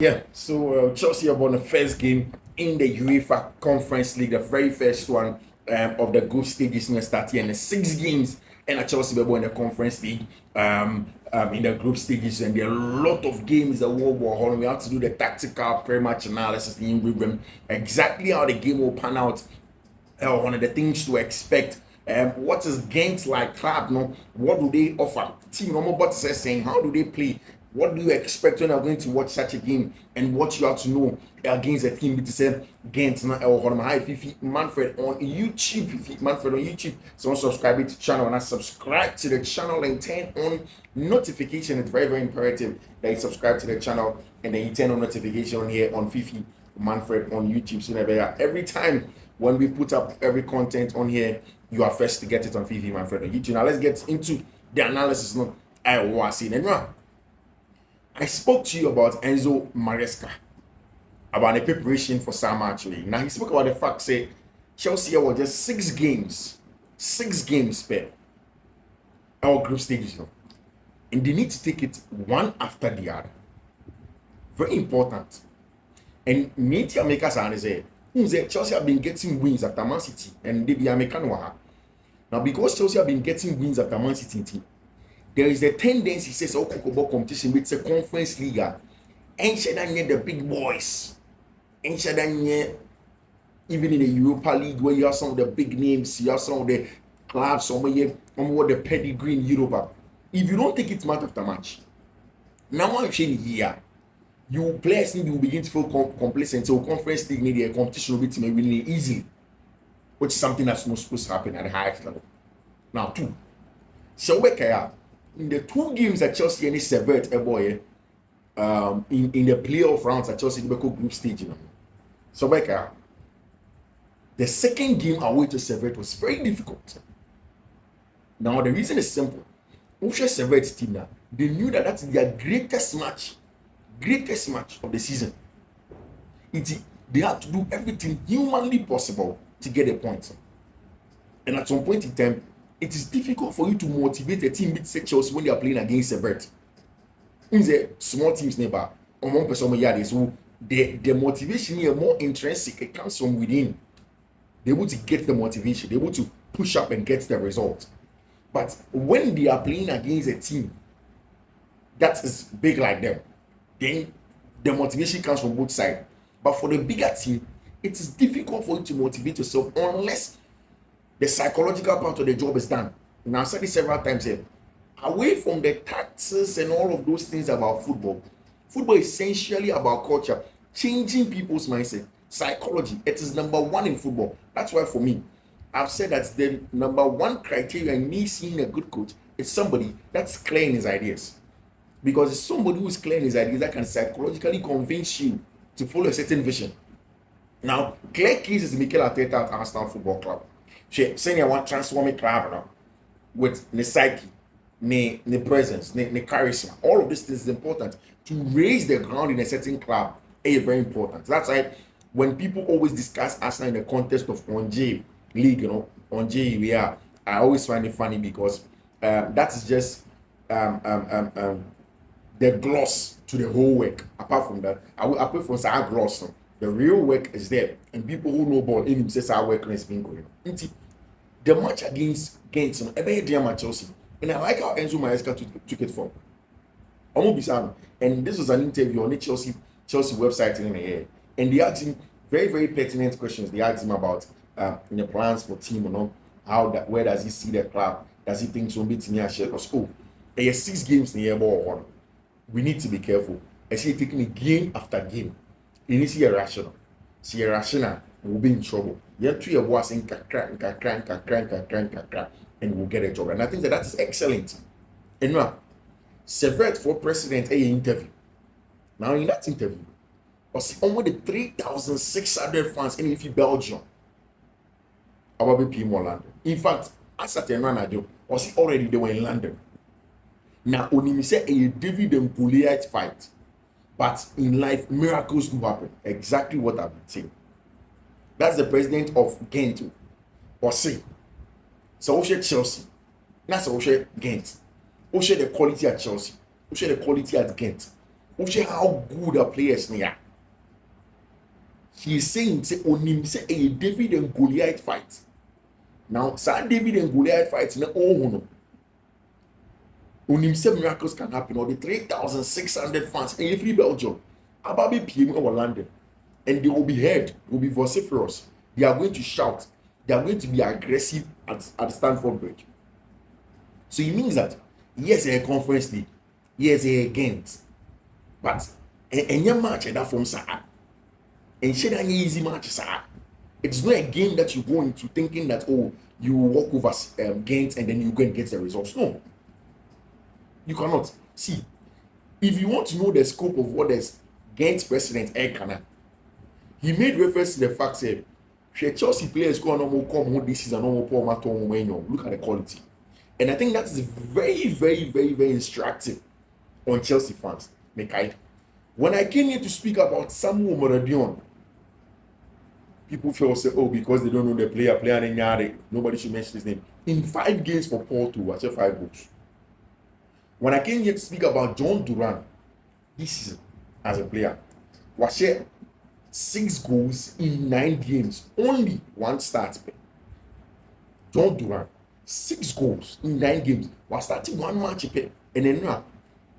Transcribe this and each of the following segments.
Yeah, so Chelsea won the first game in the UEFA Conference League, the very first one of the group stages in the start here, and the 6 games and Chelsea won the Conference League in the group stages, and there are a lot of games that we have to do the tactical pre-match analysis in rhythm, exactly how the game will pan out, one of the things to expect. What is Gent like club? No, what do they offer? Team no more but saying how do they play? What do you expect when you're going to watch such a game? And what you have to know against a team to say Gent na hi Fiifi-Manfred on YouTube, Fiifi-Manfred on YouTube. So subscribe to the channel and subscribe to the channel and turn on notification. It's very, very imperative that you subscribe to the channel and then you turn on notification here on Fiifi-Manfred on YouTube. So that every time when we put up every content on here, you are first to get it on Fiifi-Manfred on YouTube. Now let's get into the analysis. No, I was seeing. I spoke to you about Enzo Maresca, about the preparation for Sam actually. Now he spoke about the fact say Chelsea were just 6 games per our group stages now, and they need to take it one after the other. Very important. And media makers are say Chelsea have been getting wins after Man City, and they be American. Now because Chelsea have been getting wins after Man City, there is a tendency says Kokobo competition with the Conference League and near the big boys, and even in the Europa League where you have some of the big names, you have some of the clubs, some of the pedigree in Europe. If you don't take it match after match, now I'm saying here, you players will begin to feel complacent. So Conference League need a competition will be winning easily, which is something that's not supposed to happen at the highest level. Now, two. So in the 2 games that Chelsea and severed a boy in the playoff rounds at Chelsea group stage. So the second game away to Servette was very difficult. Now the reason is simple. Servette team now, they knew that that's their greatest match of the season. They had to do everything humanly possible to get a point. And at some point in time, it is difficult for you to motivate a team with Chelsea when they are playing against Servette. In the small teams neighbor, on one person, so the motivation here more intrinsic. It comes from within. They're able to get the motivation. They're able to push up and get the result. But when they are playing against a team that is big like them, then the motivation comes from both sides. But for the bigger team, it is difficult for you to motivate yourself unless the psychological part of the job is done. And I've said this several times here. Away from the tactics and all of those things about football is essentially about culture, changing people's mindset, psychology. It is number one in football. That's why for me, I've said that the number one criteria in me seeing a good coach is somebody that's clear in his ideas. Because it's somebody who is clear in his ideas that can psychologically convince you to follow a certain vision. Now, clear case is Mikel Arteta at Arsenal Football Club. Saying I want to transform a club now with the psyche, the presence, the charisma. All of these things is important to raise the ground in a certain club. Is very important. That's why when people always discuss Arsenal in the context of ONJ League, ONJ we are. I always find it funny because that is just the gloss to the whole work. Apart from that, I prefer our gloss. The real work is there, and people who know ball in him says our work has been going on. The match against Gent, every day match Chelsea, and I like how Enzo Maresca took it from. And this was an interview on the Chelsea website in the air, and they asked him very, very pertinent questions. They asked him about the plans for team, where does he see the club? Does he think so? Because there are 6 games in the year ball. We need to be careful. I see taking it game after game. You need to see irrational. See irrational, we'll be in trouble. You have to hear what's in kakra, and we'll get a job. And I think that is excellent. And now, Servette for president a interview. Now in that interview, was almost the 3,600 fans in Belgium. About be London. In fact, as at the was already they were in London. Now, only say a David and Goliath fight. But in life, miracles do happen. Exactly what I've been saying. That's the president of Gent. Or say, so Chelsea. That's Gent. The quality at Chelsea. The quality at Gent. Oche how good the players are. He is saying say onim say a David and Goliath fight. Now, Sir David and Goliath fight in the own. Onim say miracles can happen. Or the 3,600 fans in every Belgium. Ababi PM over London. And they will be heard, they will be vociferous. They are going to shout. They are going to be aggressive at Stamford Bridge. So it means that yes, a conference league, yes, a Gent, but any match that from Sahara, and share an easy match, Sahara. It's not a game that you go into thinking that you walk over Gent and then you go and get the results. No, you cannot. See, if you want to know the scope of what is Gent president Ekana, he made reference to the fact that Chelsea players go on come this season, look at the quality. And I think that is very, very, very, very instructive on Chelsea fans. When I came here to speak about Samuel Moradion, people feel say, because they don't know the player, nobody should mention his name. In 5 games for Porto, I said 5 goals. When I came here to speak about John Duran this season as a player, was 6 goals in 9 games, only 1 start. John Duran. 6 goals in 9 games. Was starting 1 match, and then now,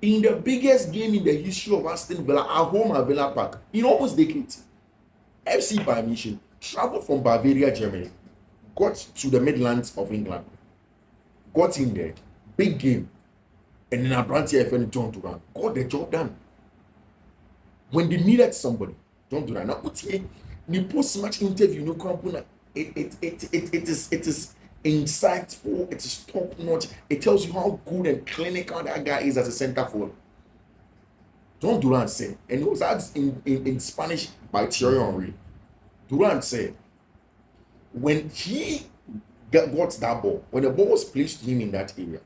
in the biggest game in the history of Aston Villa at home at Villa Park, in almost decade, FC Bayern Munich traveled from Bavaria, Germany, got to the Midlands of England, got in there, big game, and then Abranti FN John Duran got the job done. When they needed somebody, John Duran. Now, the post-match interview, it is insightful, it is top notch. It tells you how good and clinical that guy is as a center forward. John Duran said, and it was asked in Spanish by Thierry Henry. Duran said, when he got that ball, when the ball was placed to him in that area,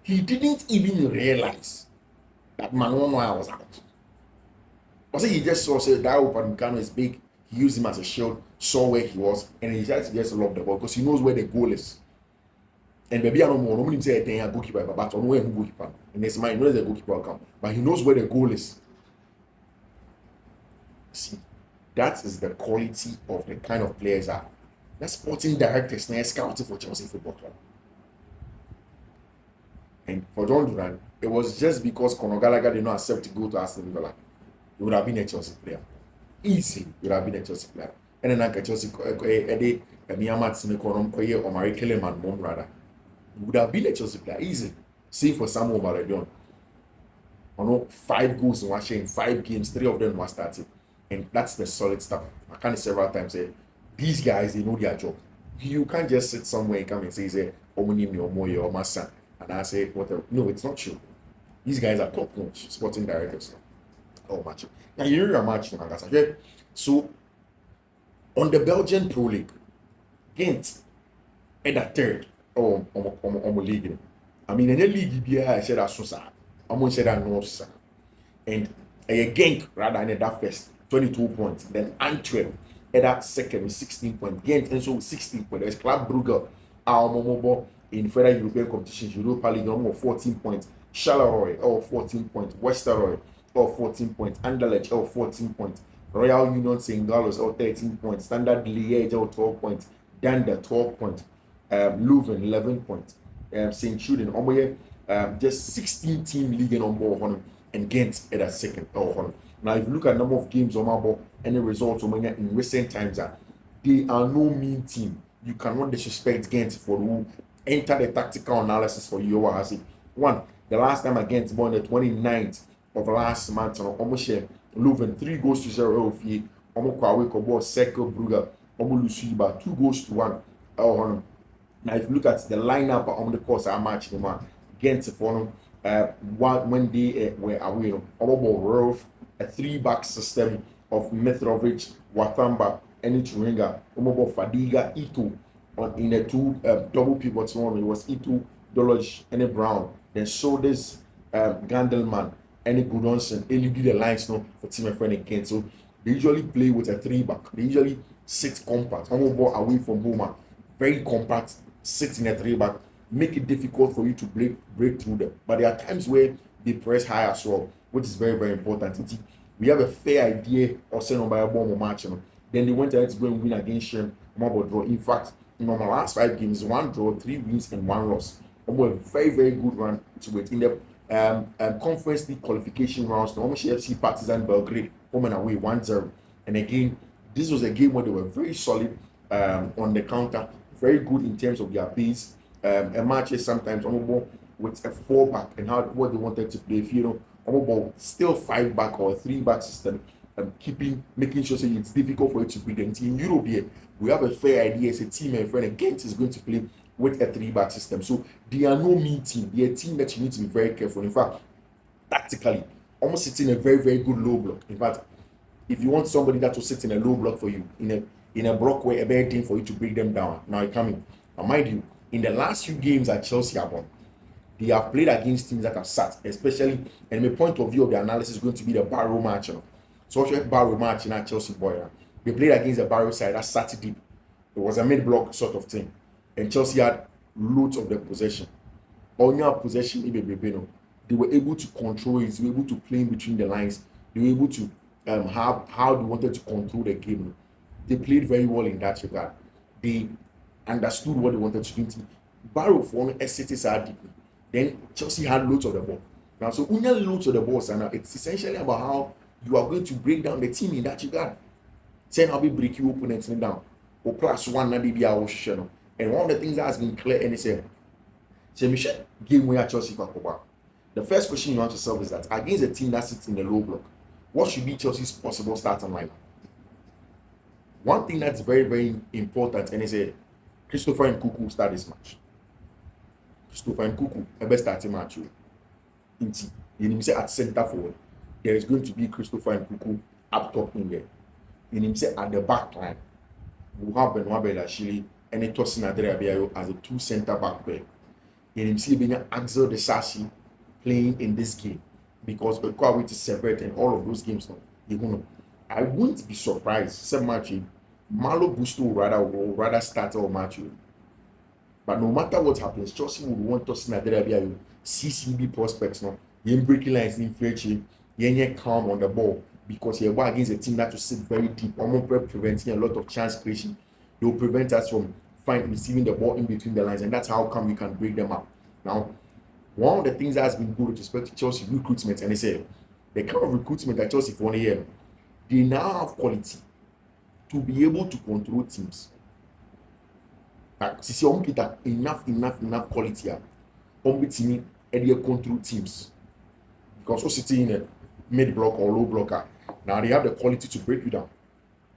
he didn't even realize that Manuel Neuer was out. He just saw that Upamecano is big. He used him as a shield, saw where he was, and he tried to just lob the ball because he knows where the goal is. And maybe I don't know, nobody say a goalkeeper, but I don't know where the goalkeeper. In his mind, he knows the goalkeeper will come, but he knows where the goal is. See, that is the quality of the kind of players that the sporting directors now scouting for Chelsea Football Club. And for John Duran, it was just because Conor Gallagher did not accept to go to Aston Villa. He would have been a Chelsea player. Easy, he would have been a Chelsea player. And then I Chelsea, Eddie, Miyamat Simekonom, or Marie Kellerman, mom rather. He would have been a Chelsea player. Easy. Same for Samuel Moradion. 5 goals in watching 5 games, 3 of them were starting. And that's the solid stuff. I can't several times say, these guys, they know their job. You can't just sit somewhere and come and say, Omunimi or Moye or Massa. And I say, whatever. No, it's not true. These guys are top notch sporting directors. Oh, match. Now, you're a match. So, on the Belgian Pro League, Gent at the 3rd league. I mean, in the league, I said that so I'm going to say that no, sir. And a Genk rather than that first, 22 points. Then Antwerp at that second with 16 points. Gent and so 16 points. There's Club Brugge, our in further European competitions, Europa League, 14 points. Charleroi, 14 points. Westerlo, 14 points. Anderlecht, 14 points. Royal Union St. Gallows, 13 points. Standard Liège, 12 points. Dander, 12 points. Leuven, 11 points. St. Truiden, just 16 team league on board, and Gent at a second. Now, if you look at number of games on board, any results in recent times, they are no mean team. You cannot disrespect Gent for who enter the tactical analysis for you. One, the last time against on the 29th of last month, almost Leuven 3 goals to 0. Cercle Brugge, 2 goals to 1. Now, if you look at the lineup on the course of our match, Gent for when they were away, Rolf, a 3-back system of Mitrovic, Watamba, and Churinga, Fadiga, Ito, in the 2 double pivots. One it was Ito, Doloj, and Brown. Then Shoulders, Gandelman, and Gudonson. They lead the lines now for Fiifi-Manfred and Gent. So they usually play with a 3-back. They usually sit compact, ball away from Boma, very compact, sit in a 3-back, make it difficult for you to break through them. But there are times where they press high as well. which is very, very important. We have a fair idea of saying by a bomb match. Then they went ahead to go and win against them. Draw. In fact, in the last 5 games, 1 draw, 3 wins, and 1 loss. A very, very good run to it. In the Conference League qualification rounds, the FC Partizan Belgrade home and away 1-0. And again, this was a game where they were very solid on the counter, very good in terms of their pace. A match is sometimes with a 4-back and what they wanted to play. If still 5-back or a 3-back system, making sure that it's difficult for you to beat them. In Europe here, we have a fair idea as a team and friend. Gent is going to play with a 3-back system. So they are no mean team. They are a team that you need to be very careful. In fact, tactically, almost sitting in a very, very good low block. In fact, if you want somebody that will sit in a low block for you, in a block where a better thing for you to break them down. Now you're coming. Now mind you, in the last few games at Chelsea have won, they have played against teams that have sat, especially, and my point of view of the analysis is going to be the Barrow match. So what's Barrow match in Chelsea boy? They played against the Barrow side that sat deep. It was a mid-block sort of thing. And Chelsea had loads of the possession. On your possession, they were able to control it, they were able to play in between the lines, they were able to have how they wanted to control the game. They played very well in that regard. They understood what they wanted to do. Barrow for cities are deep. Then Chelsea had loads of the ball. Now, so when you have loads of the balls, and it's essentially about how you are going to break down the team in that regard. Saying how we break your opponents down. Or +1 na be our show. And one of the things that has been clear and say Michel game where Chelsea Kakoba. The first question you want to solve is that against a team that sits in the low block, what should be Chelsea's possible starting lineup? One thing that's very, very important, and is a Christopher Nkunku start this match. Christopher Nkunku, the best starting match. You say at center forward, there is going to be Christopher Nkunku up top in there. You say at the back line, we have Benoit Bellachili and Tosin Adreabiayo as a 2 center back pair. You see Axel De Sashi playing in this game because Ekwawi is separate in all of those games now. I wouldn't be surprised. Some match, Malo Gusto will rather start our match. But no matter what happens, Chelsea would want Tosin Adreabiayo, CCB prospects now. You're breaking lines in Fletching, you're calm on the ball because you're against a team that will sit very deep, almost preventing a lot of chance creation. They will prevent us from receiving the ball in between the lines, and that's how come we can break them up. Now, one of the things that has been good with respect to Chelsea recruitment, and they say the kind of recruitment that Chelsea for 1 year, they now have quality to be able to control teams. Like, enough quality on team and they control teams because we're sitting in a mid block or low blocker. Now they have the quality to break you down.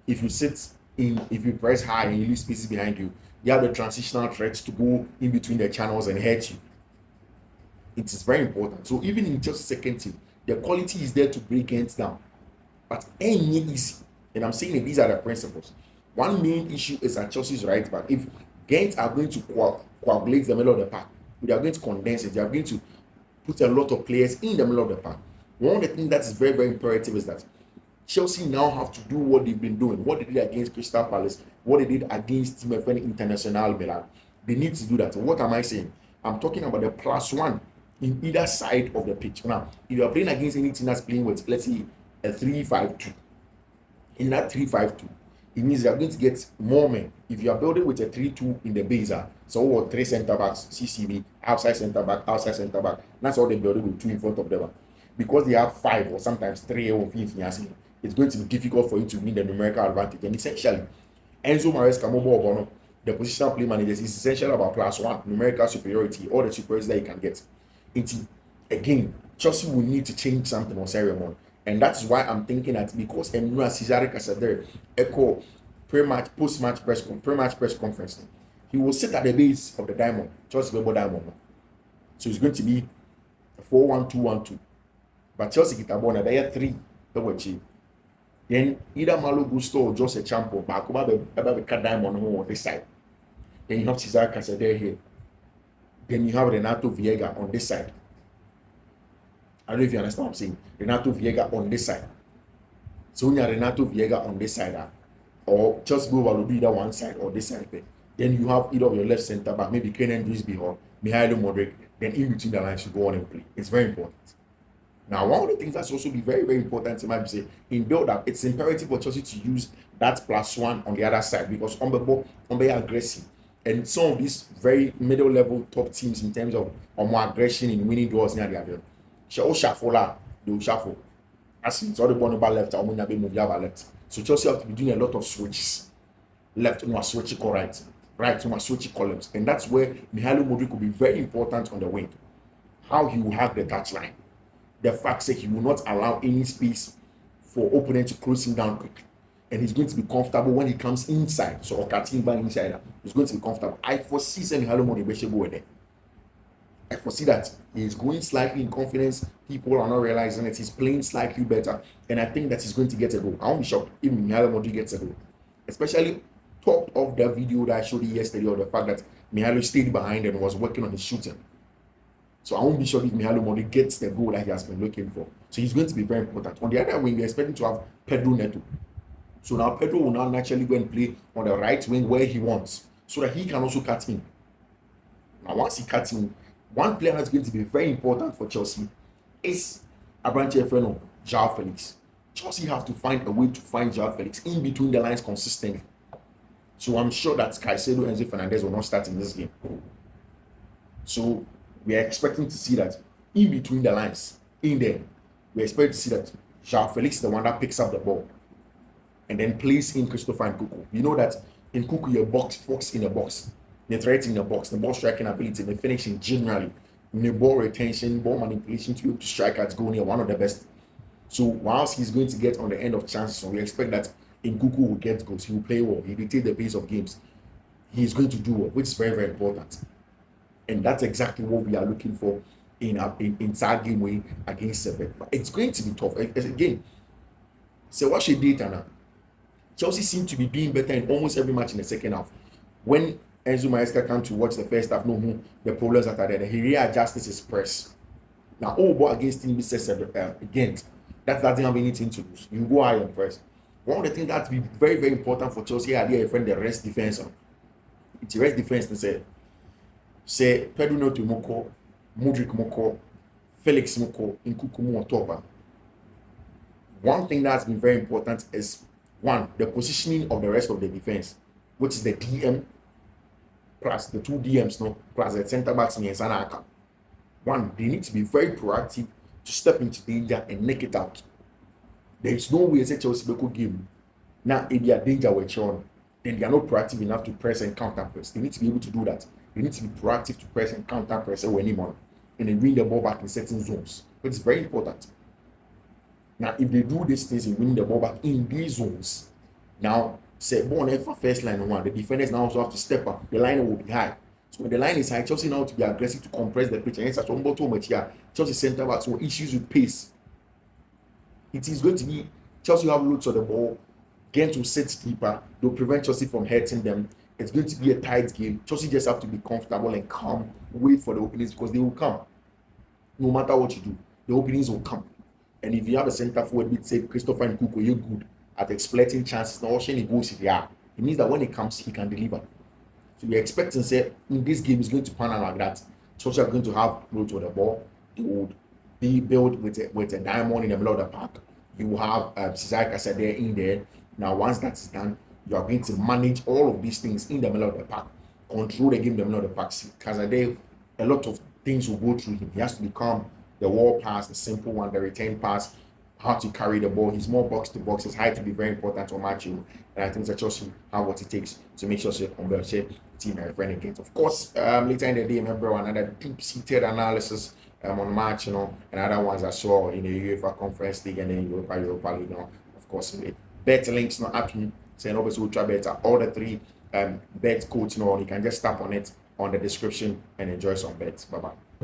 If you press high and you leave spaces behind you, you have the transitional threats to go in between the channels and hurt you. It is very important. So even in just a second team, the quality is there to break Gent down. But any easy. And I'm saying that these are the principles. One main issue is that Chelsea's right back. If Gent are going to coagulate the middle of the park, they are going to condense it. They are going to put a lot of players in the middle of the park. One of the things that is very, very imperative is that Chelsea now have to do what they've been doing, what they did against Crystal Palace, what they did against Team FN International Milan. They need to do that. What am I saying? I'm talking about the +1 in either side of the pitch. Now, if you are playing against any team that's playing with, let's say, a 3-5-2, in that 3-5-2, it means you are going to get more men. If you are building with a 3-2 in the base, so what 3 center backs, CCB, outside center back, that's all they building with 2 in front of them. Because they have 5 or sometimes 3 or 5, it's going to be difficult for you to win the numerical advantage. And essentially, Enzo Maresca, Mobo, the positional play managers, is essential about +1 numerical superiority, all the superiority that you can get. Again, Chelsea will need to change something on ceremony. And that's why I'm thinking that because Emmanuel Cesare Casadere echo post-match press conference, he will sit at the base of the diamond, Chelsea Weber diamond. So it's going to be 4-1-2-1-2. But Chelsea get a ball, they are 3 that were cheap. Then either Malo Gusto or Jose Champo back over the diamond on this side. Then you have Cesar Casadere here. Then you have Renato Viega on this side. I don't know if you understand what I'm saying. Renato Viega on this side. So when you have Renato Viega on this side, or Chelsea will be either one side or this side. Then you have either of your left center back, maybe Kenan Drisby or Mihailo Modric. Then in between the lines, you go on and play. It's very important. Now, one of the things that's also be very, very important in my say in build-up, it's imperative for Chelsea to use that +1 on the other side because on the ball, on the aggressive. And some of these very middle level top teams in terms of more aggression in winning duels near the other. They will shuffle. As it's all the ball over left, or move left. So Chelsea have to be doing a lot of switches. Left, no switch right. Right, no switch columns. And that's where Mihailo Mudryk will be very important on the wing. How he will have the touchline. The fact that he will not allow any space for opponent to close him down quickly. And he's going to be comfortable when he comes inside. So Okatimba inside, he's going to be comfortable. I foresee Mihailo Mudryk go there. I foresee that he's going slightly in confidence. People are not realizing it. He's playing slightly better. And I think that he's going to get a goal. I won't be shocked if Mihailo Mudryk gets a goal. Especially top of the video that I showed you yesterday, or the fact that Mihailo stayed behind and was working on his shooting. So I won't be sure if Mihailo Mudryk gets the goal that he has been looking for. So he's going to be very important. On the other wing, we're expecting to have Pedro Neto. So now Pedro will now naturally go and play on the right wing where he wants, so that he can also cut in. Now once he cuts in, one player that's going to be very important for Chelsea is Abrante Freno, João Felix. Chelsea have to find a way to find João Felix in between the lines consistently. So I'm sure that Caicedo and Enzo Fernandez will not start in this game. So we are expecting to see that in between the lines, in there, we expect to see that João Felix is the one that picks up the ball and then plays in Christopher Nkunku. You know that in Nkunku, you're box in the box. The threat in the box, the ball striking ability, the finishing generally, the ball retention, ball manipulation to be able to strike at goal near one of the best. So whilst he's going to get on the end of chances, so we expect that Nkunku will get goals. He will play well. He will dictate the pace of games. He is going to do well, which is very, very important. And that's exactly what we are looking for in that game way against Seven. But it's going to be tough. Again, so what's your data now? Chelsea seem to be doing better in almost every match in the second half. When Enzo Maresca came to watch the first half, the problems that are there, he readjusted his press. Now, but against Team Gent, that doesn't have anything to lose. You go high on press. One of the things that be very, very important for Chelsea are their friend the rest defense. It's the rest defense to say Pedro Neto Moko, Mudryk Moko, Felix Moko, Nkunku on top. One thing that's been very important is one, the positioning of the rest of the defense, which is the DM plus the two DMs, plus the centre backs and Sanaka. One, they need to be very proactive to step into danger and nick it out. There is no way a Chelsea could game. Now, if they are danger with on, then they are not proactive enough to press and counter press. They need to be able to do that. They need to be proactive to press and counter press anyone, and then win the ball back in certain zones. It's very important. Now, if they do these things and win the ball back in these zones, now say born for first line one, the defenders now also have to step up. The line will be high. So when the line is high, Chelsea now to be aggressive to compress the pitch. And it's too much here. Chelsea center backs will issues with pace. It is going to be Chelsea have loads of the ball. Gent will set keeper. They'll prevent Chelsea from hurting them. It's going to be a tight game. Chelsea just have to be comfortable and calm. Wait for the openings because they will come. No matter what you do, the openings will come. And if you have a center forward with say Christopher Nkunku, you're good at exploiting chances. Now watching it goes here. It means that when it comes, he can deliver. So we're expecting say in this game is going to pan out like that. Chelsea are going to have loads of the ball. They would be built with a diamond in the middle of the park. You will have Cesar Casadei there in there. Now once that is done, you are going to manage all of these things in the middle of the park. Control the game in the middle of the park. Casadei, a lot of things will go through him. He has to become the wall pass, the simple one, the return pass, how to carry the ball. He's more box to box. His height will be very important to match you. And I think that Chelsea have what it takes to make sure she converts team and friend against. Of course, later in the day, remember another deep-seated analysis on match, and other ones I saw in the UEFA Conference League and then Europa League, of course, bet links not happening. Saying obviously ultra better. All the three bet codes, you can just tap on it on the description and enjoy some bets. Bye bye.